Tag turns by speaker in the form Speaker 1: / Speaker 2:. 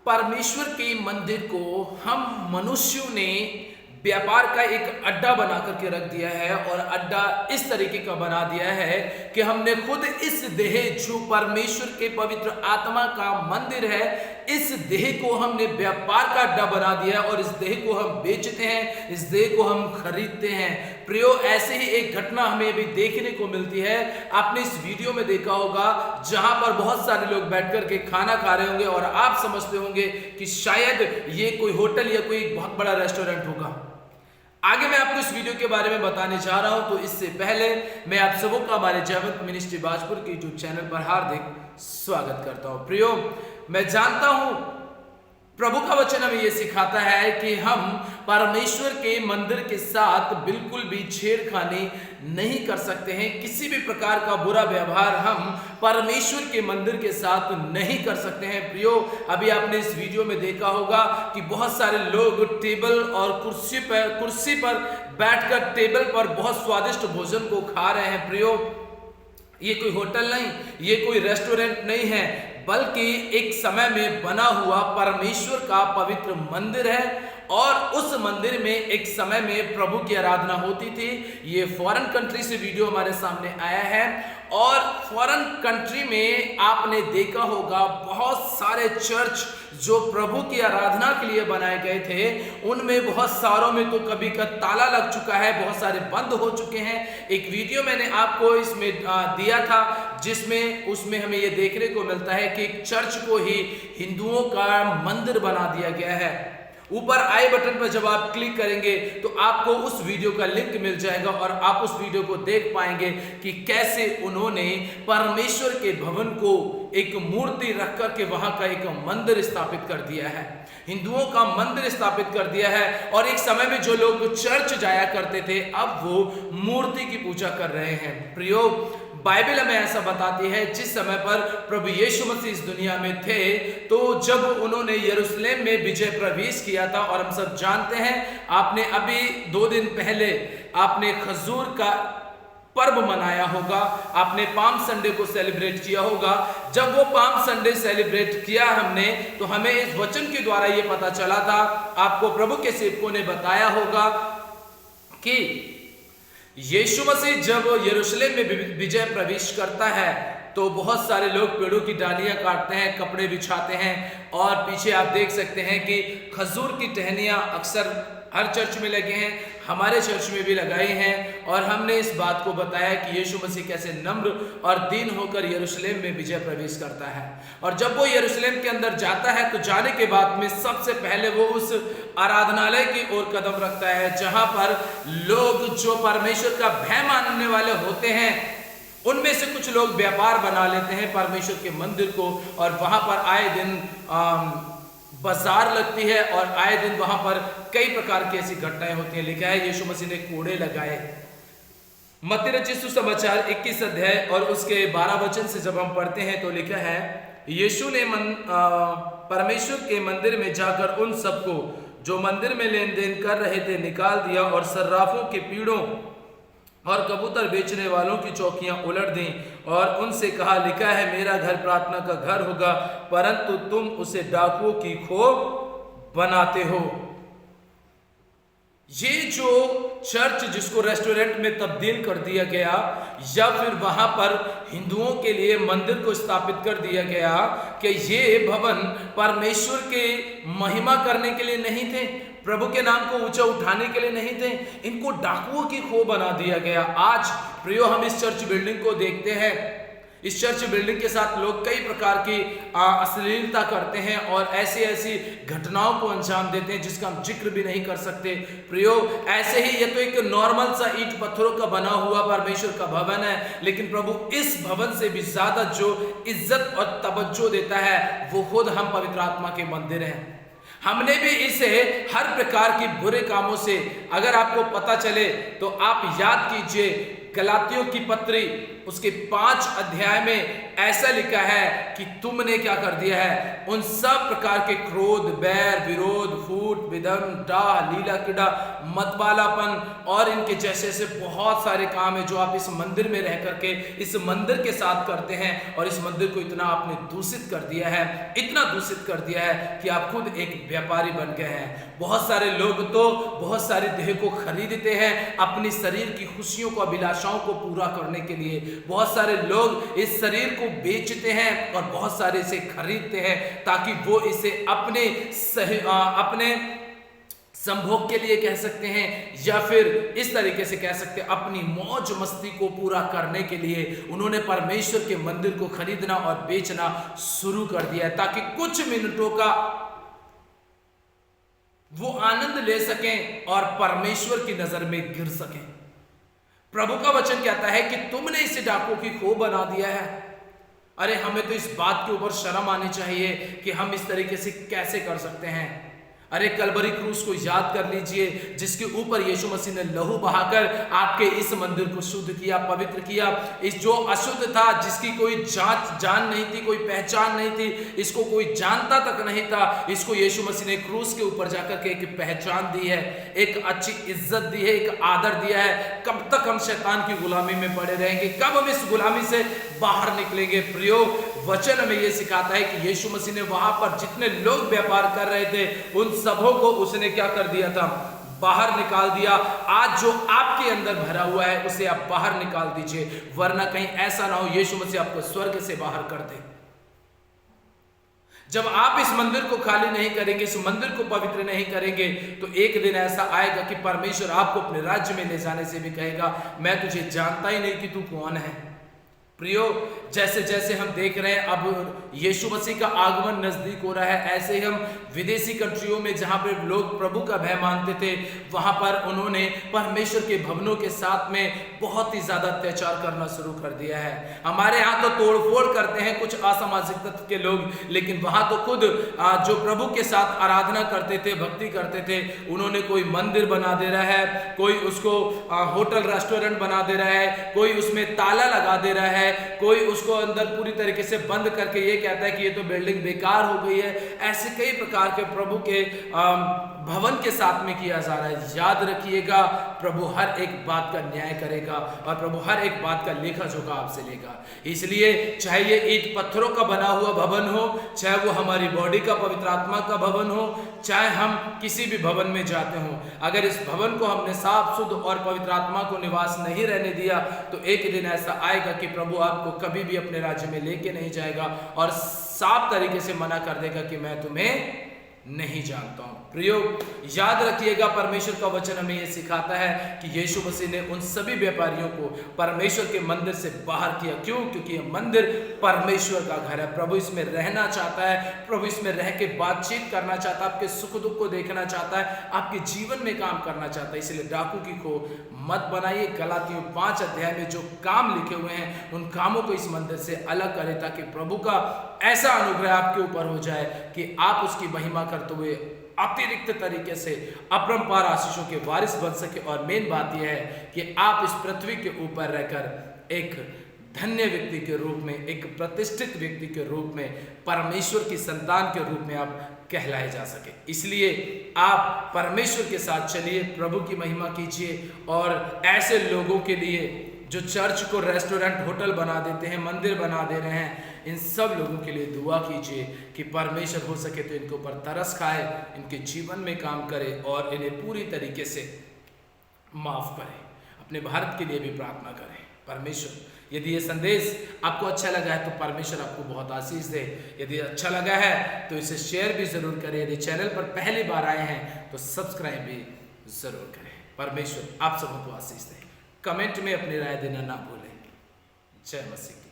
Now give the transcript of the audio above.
Speaker 1: परमेश्वर के मंदिर को हम मनुष्यों ने व्यापार का एक अड्डा बना करके रख दिया है और अड्डा इस तरीके का बना दिया है कि हमने खुद इस देह जो परमेश्वर के पवित्र आत्मा का मंदिर है, इस देह को हमने व्यापार का अड्डा बना दिया और इस देह को हम बेचते हैं, इस देह को हम खरीदते हैं। प्रियो, ऐसे ही एक घटना हमें अभी देखने को मिलती है। आपने इस वीडियो में देखा होगा जहां पर बहुत सारे लोग बैठ करके खाना खा रहे होंगे और आप समझते होंगे कि शायद ये कोई होटल या कोई बहुत बड़ा रेस्टोरेंट होगा। आगे मैं आपको इस वीडियो के बारे में बताने जा रहा हूं, तो इससे पहले मैं आप सबों का हमारे जयवंत मिनिस्ट्री बाजपुर के यूट्यूब चैनल पर हार्दिक स्वागत करता हूं। प्रियो, मैं जानता हूं प्रभु का वचन हमें यह सिखाता है कि हम परमेश्वर के मंदिर के साथ बिल्कुल भी छेड़खानी नहीं कर सकते हैं। किसी भी प्रकार का बुरा व्यवहार हम परमेश्वर के मंदिर के साथ नहीं कर सकते हैं। प्रियो, अभी आपने इस वीडियो में देखा होगा कि बहुत सारे लोग टेबल और कुर्सी पर बैठकर टेबल पर बहुत स्वादिष्ट भोजन को खा रहे हैं। प्रियो, ये कोई होटल नहीं, ये कोई रेस्टोरेंट नहीं है, बल्कि एक समय में बना हुआ परमेश्वर का पवित्र मंदिर है। और उस मंदिर में एक समय में प्रभु की आराधना होती थी। ये फॉरेन कंट्री से वीडियो हमारे सामने आया है और फॉरेन कंट्री में आपने देखा होगा बहुत सारे चर्च जो प्रभु की आराधना के लिए बनाए गए थे, उनमें बहुत सारों में तो कभी का ताला लग चुका है, बहुत सारे बंद हो चुके हैं। एक वीडियो मैंने आपको इसमें दिया था जिसमें उसमें हमें यह देखने को मिलता है कि एक चर्च को ही हिंदुओं का मंदिर बना दिया गया है। ऊपर आई बटन पर जब आप क्लिक करेंगे तो आपको उस वीडियो का लिंक मिल जाएगा और आप उस वीडियो को देख पाएंगे कि कैसे उन्होंने परमेश्वर के भवन को एक मूर्ति रख करके वहां का एक मंदिर स्थापित कर दिया है, हिंदुओं का मंदिर स्थापित कर दिया है। और एक समय में जो लोग चर्च जाया करते थे, अब वो मूर्ति की पूजा कर रहे हैं। प्रियो, बाइबल हमें ऐसा बताती है जिस समय पर प्रभु यीशु मसीह इस दुनिया में थे, तो जब उन्होंने यरूशलेम में विजय प्रवेश किया था, और हम सब जानते हैं, आपने अभी 2 दिन पहले आपने खजूर का पर्व मनाया होगा, आपने पाम संडे को सेलिब्रेट किया होगा। जब वो पाम संडे सेलिब्रेट किया हमने, तो हमें इस वचन के द्वारा ये पता चला था, आपको प्रभु के सेवकों ने बताया होगा कि यीशु मसीह जब यरूशलेम में विजय प्रवेश करता है तो बहुत सारे लोग पेड़ों की डालियां काटते हैं, कपड़े बिछाते हैं, और पीछे आप देख सकते हैं कि खजूर की टहनियां अक्सर हर चर्च में लगे हैं, हमारे चर्च में भी लगाई हैं। और हमने इस बात को बताया कि यीशु मसीह कैसे नम्र और दीन होकर यरूशलेम में विजय प्रवेश करता है। और जब वो यरूशलेम के अंदर जाता है तो जाने के बाद में सबसे पहले वो उस आराधनालय की ओर कदम रखता है जहां पर लोग जो परमेश्वर का भय मानने वाले होते हैं, उनमें से कुछ लोग व्यापार बना लेते हैं परमेश्वर के मंदिर को, और वहां पर आए दिन बाजार लगती है और आए दिन वहां पर कई प्रकार की ऐसी घटनाएं होती हैं। लिखा है यीशु मसीह ने कोड़े लगाए। मत्ती रचित सुसमाचार 21 अध्याय और उसके 12 वचन से जब हम पढ़ते हैं तो लिखा है, यीशु ने परमेश्वर के मंदिर में जाकर उन सबको जो मंदिर में लेन देन कर रहे थे निकाल दिया और सर्राफों के पीड़ों और कबूतर बेचने वालों की चौकियां उलट दी और उनसे कहा, लिखा है मेरा घर प्रार्थना का घर होगा, परंतु तुम उसे डाकुओं की खोह बनाते हो। ये जो चर्च जिसको रेस्टोरेंट में तब्दील कर दिया गया, या फिर वहां पर हिंदुओं के लिए मंदिर को स्थापित कर दिया गया, कि ये भवन परमेश्वर के महिमा करने के लिए नहीं थे, प्रभु के नाम को ऊंचा उठाने के लिए नहीं थे, इनको डाकुओं की खोह बना दिया गया। आज प्रियो, हम इस चर्च बिल्डिंग को देखते हैं, इस चर्च बिल्डिंग के साथ लोग कई प्रकार की अश्लीलता करते हैं और ऐसी ऐसी घटनाओं को अंजाम देते हैं जिसका हम जिक्र भी नहीं कर सकते। प्रियो, ऐसे ही ये तो एक नॉर्मल सा ईंट पत्थरों का बना हुआ परमेश्वर का भवन है, लेकिन प्रभु इस भवन से भी ज्यादा जो इज्जत और तवज्जो देता है वो खुद हम पवित्र आत्मा के मंदिर हैं। हमने भी इसे हर प्रकार की बुरे कामों से, अगर आपको पता चले तो आप याद कीजिए गलातियों की पत्री उसके 5 अध्याय में ऐसा लिखा है कि तुमने क्या कर दिया है, उन सब प्रकार के क्रोध, बैर, विरोध, फूट, विदम, डाह, लीला कीड़ा, मतवालापन और इनके जैसे से बहुत सारे काम है जो आप इस मंदिर में रह करके इस मंदिर के साथ करते हैं। और इस मंदिर को इतना आपने दूषित कर दिया है, इतना दूषित कर दिया है कि आप खुद एक व्यापारी बन गए हैं। बहुत सारे लोग तो बहुत सारे देह को खरीदते हैं अपनी शरीर की खुशियों को, अभिलाषाओं को पूरा करने के लिए। बहुत सारे लोग इस शरीर को बेचते हैं और बहुत सारे इसे खरीदते हैं ताकि वो इसे अपने संभोग के लिए कह सकते हैं, या फिर इस तरीके से कह सकते हैं अपनी मौज मस्ती को पूरा करने के लिए उन्होंने परमेश्वर के मंदिर को खरीदना और बेचना शुरू कर दिया है ताकि कुछ मिनटों का वो आनंद ले सकें और परमेश्वर की नजर में गिर सकें। प्रभु का वचन कहता है कि तुमने इसे डाकुओं की खो बना दिया है। अरे हमें तो इस बात के ऊपर शर्म आनी चाहिए कि हम इस तरीके से कैसे कर सकते हैं। अरे कलवरी क्रूस को याद कर लीजिए जिसके ऊपर यीशु मसीह ने लहू बहाकर आपके इस मंदिर को शुद्ध किया, पवित्र किया। इस जो अशुद्ध था, जिसकी कोई जान नहीं थी, कोई पहचान नहीं थी, इसको कोई जानता तक नहीं था, इसको यीशु मसीह ने क्रूस के ऊपर जाकर के एक पहचान दी है, एक अच्छी इज्जत दी है, एक आदर दिया है। कब तक हम शैतान की गुलामी में पड़े रहेंगे, कब हम इस गुलामी से बाहर निकलेंगे? प्रियो, वचन हमें यह सिखाता है कि यीशु मसीह ने वहां पर जितने लोग व्यापार कर रहे थे उन सबों को उसने क्या कर दिया था, बाहर निकाल दिया। आज जो आपके अंदर भरा हुआ है उसे आप बाहर निकाल दीजिए, वरना कहीं ऐसा ना हो यीशु मसीह आपको स्वर्ग से बाहर कर दे। जब आप इस मंदिर को खाली नहीं करेंगे, इस मंदिर को पवित्र नहीं करेंगे, तो एक दिन ऐसा आएगा कि परमेश्वर आपको अपने राज्य में ले जाने से भी कहेगा मैं तुझे जानता ही नहीं कि तू कौन है। प्रियो, जैसे जैसे हम देख रहे हैं अब यीशु मसीह का आगमन नजदीक हो रहा है, ऐसे ही हम विदेशी कंट्रियों में जहां पर लोग प्रभु का भय मानते थे वहां पर उन्होंने परमेश्वर के भवनों के साथ में बहुत ही ज्यादा अत्याचार करना शुरू कर दिया है। हमारे यहाँ तो तोड़फोड़ करते हैं कुछ असामाजिक तत्व के लोग, लेकिन वहां तो खुद जो प्रभु के साथ आराधना करते थे, भक्ति करते थे, उन्होंने कोई मंदिर बना दे रहा है, कोई उसको होटल रेस्टोरेंट बना दे रहा है, कोई उसमें ताला लगा दे रहा है, कोई उसको अंदर पूरी तरीके से बंद करके ये कहता है कि ये तो बिल्डिंग बेकार हो गई है। ऐसे कई प्रकार के प्रभु के भवन के साथ में किया जा रहा है। याद रखिएगा, प्रभु हर एक बात का न्याय करेगा और प्रभु हर एक बात का लेखा जोखा आपसे लेगा। इसलिए चाहे ये ईंट पत्थरों का बना हुआ भवन हो, चाहे वो हमारी बॉडी का पवित्र आत्मा का भवन हो, चाहे हम किसी भी भवन में जाते हो, अगर इस भवन को हमने साफ शुद्ध और पवित्र आत्मा को निवास नहीं रहने दिया तो एक दिन ऐसा आएगा कि प्रभु आपको कभी भी अपने राज्य में लेके नहीं जाएगा और साफ तरीके से मना कर देगा कि मैं तुम्हें नहीं जानता हूं। प्रियो, याद रखिएगा, परमेश्वर का वचन हमें यह सिखाता है कि यीशु मसीह ने उन सभी व्यापारियों को परमेश्वर के मंदिर से बाहर किया। क्यों? क्योंकि यह मंदिर परमेश्वर का घर है। प्रभु इसमें रहना चाहता है, प्रभु इसमें रह के बातचीत करना चाहता है, आपके सुख दुख को देखना चाहता है, आपके जीवन में काम करना चाहता है। इसलिए डाकू की खो मत बनाइए। गलातियों 5 अध्याय में जो काम लिखे हुए हैं उन कामों को इस मंदिर से अलग करें ताकि प्रभु का ऐसा अनुग्रह आपके ऊपर हो जाए कि आप उसकी महिमा करते हुए अतिरिक्त तरीके से अपरंपार आशीषों के वारिस बन सके। और मेन बात यह है कि आप इस पृथ्वी के ऊपर रहकर एक धन्य व्यक्ति के रूप में, एक प्रतिष्ठित व्यक्ति के रूप में, परमेश्वर की संतान के रूप में आप कहलाए जा सके। इसलिए आप परमेश्वर के साथ चलिए, प्रभु की महिमा कीजिए और ऐसे लोगों के लिए जो चर्च को रेस्टोरेंट, होटल बना देते हैं, मंदिर बना दे रहे हैं, इन सब लोगों के लिए दुआ कीजिए कि परमेश्वर हो सके तो इनके ऊपर तरस खाए, इनके जीवन में काम करे और इन्हें पूरी तरीके से माफ करे। अपने भारत के लिए भी प्रार्थना करें। परमेश्वर, यदि ये संदेश आपको अच्छा लगा है तो परमेश्वर आपको बहुत आशीष दे। यदि अच्छा लगा है तो इसे शेयर भी जरूर करें। यदि चैनल पर पहली बार आए हैं तो सब्सक्राइब भी जरूर करें। परमेश्वर आप सबको आशीष दे। कमेंट में अपनी राय देना ना भूलें। जय मसीह।